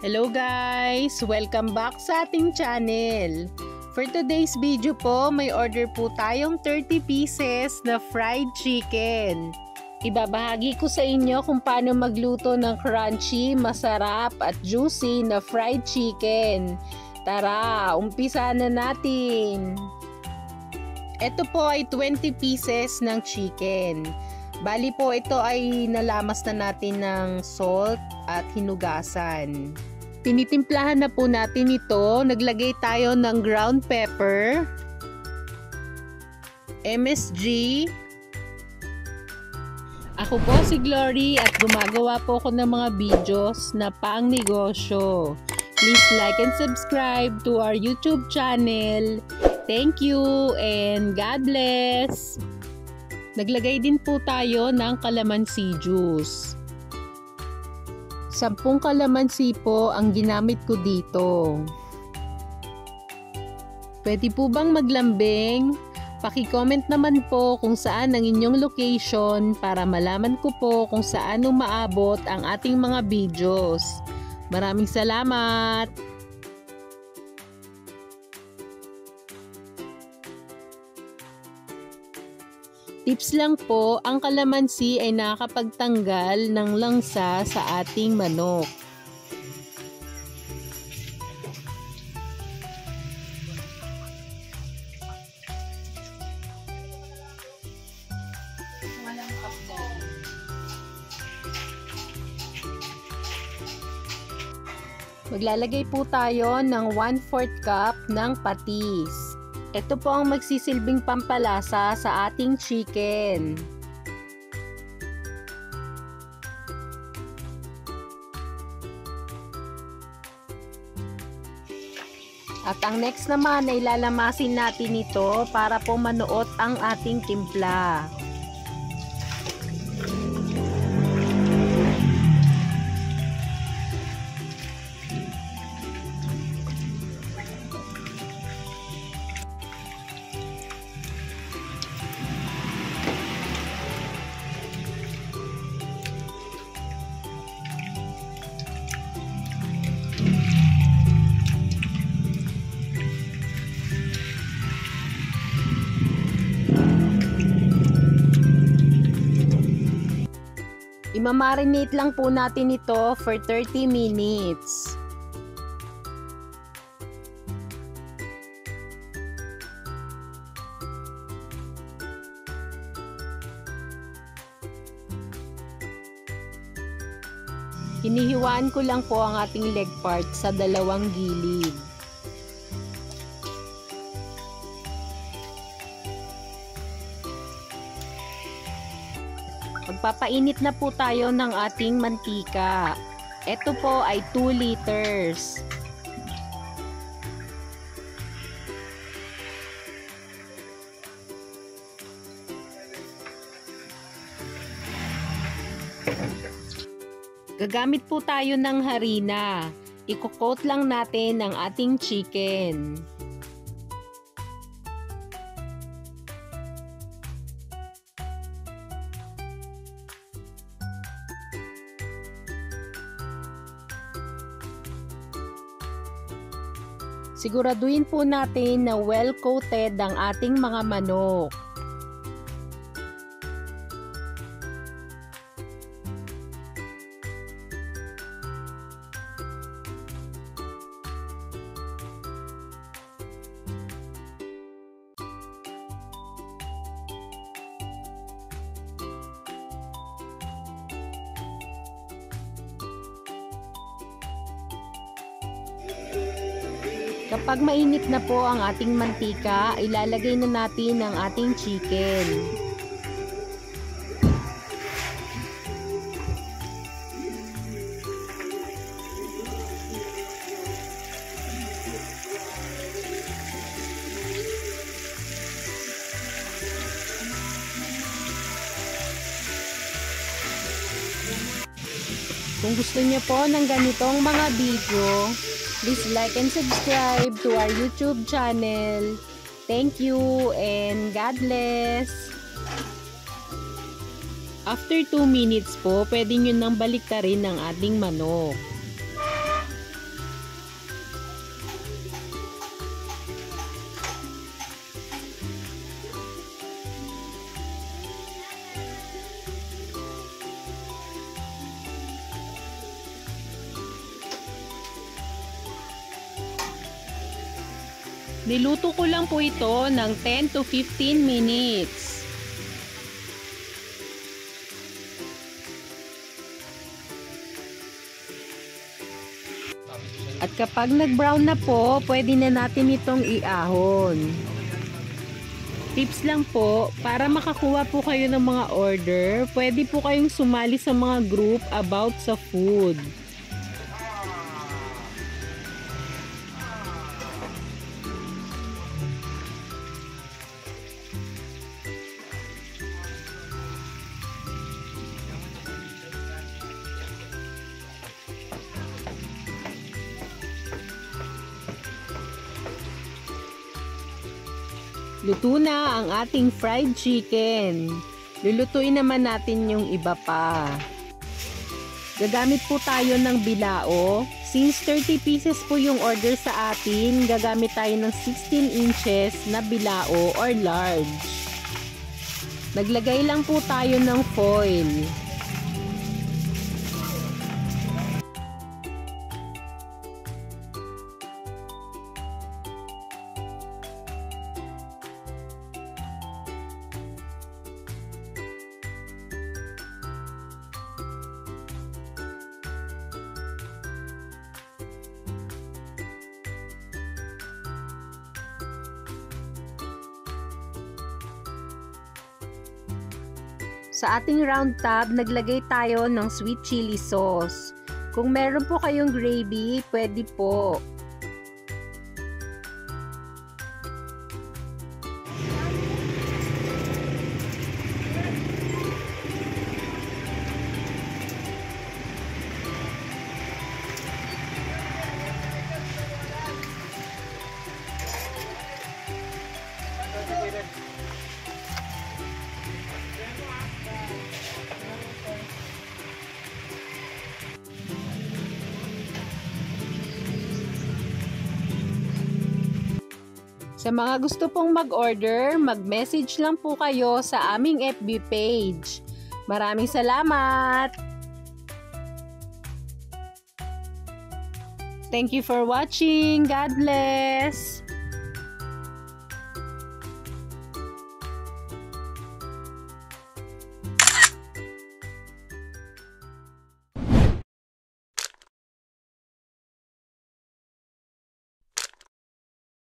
Hello guys! Welcome back sa ating channel. For today's video po, may order po tayong 30 pieces na fried chicken. Ibabahagi ko sa inyo kung paano magluto ng crunchy, masarap at juicy na fried chicken. Tara, umpisa na natin! Ito po ay 20 pieces ng chicken. Bali po ito ay nalamas na natin ng salt at hinugasan. Tinitimplahan na po natin ito. Naglagay tayo ng ground pepper, MSG. Ako po si Glory at gumagawa po ako ng mga videos na pang negosyo. Please like and subscribe to our YouTube channel. Thank you and God bless! Naglagay din po tayo ng calamansi juice. 10 kalamansi po ang ginamit ko dito. Pwede po bang maglambing? Paki-comment naman po kung saan ang inyong location para malaman ko po kung saan umaabot ang ating mga videos. Maraming salamat! Tips lang po, ang kalamansi ay nakakapagtanggal ng langsa sa ating manok. Maglalagay po tayo ng 1/4 cup ng patis. Ito po ang magsisilbing pampalasa sa ating chicken. At ang next naman ay lalamasin natin ito para po manuot ang ating timpla. Imamarinate lang po natin ito for 30 minutes. Hinihiwaan ko lang po ang ating leg part sa dalawang gilid. Magpapainit na po tayo ng ating mantika. Ito po ay 2 liters. Gagamit po tayo ng harina. Iko-coat lang natin ang ating chicken. Siguraduhin po natin na well-coated ang ating mga manok. Kapag mainit na po ang ating mantika, ilalagay na natin ang ating chicken. Kung gusto niyo po ng ganitong mga video, please like and subscribe to our YouTube channel. Thank you and God bless! After 2 minutes po, pwede nyo nang baliktarin ang ating manok. Niluto ko lang po ito ng 10 to 15 minutes. At kapag nag-brown na po, pwede na natin itong iahon. Tips lang po, para makakuha po kayo ng mga order, pwede po kayong sumali sa mga group about sa food. Luto na ang ating fried chicken. Lulutuin naman natin yung iba pa. Gagamit po tayo ng bilao. Since 30 pieces po yung order sa atin, gagamit tayo ng 16 inches na bilao or large. Naglagay lang po tayo ng foil. Sa ating round top, naglagay tayo ng sweet chili sauce. Kung meron po kayong gravy, pwede po. Sa mga gusto pong mag-order, mag-message lang po kayo sa aming FB page. Maraming salamat! Thank you for watching. God bless!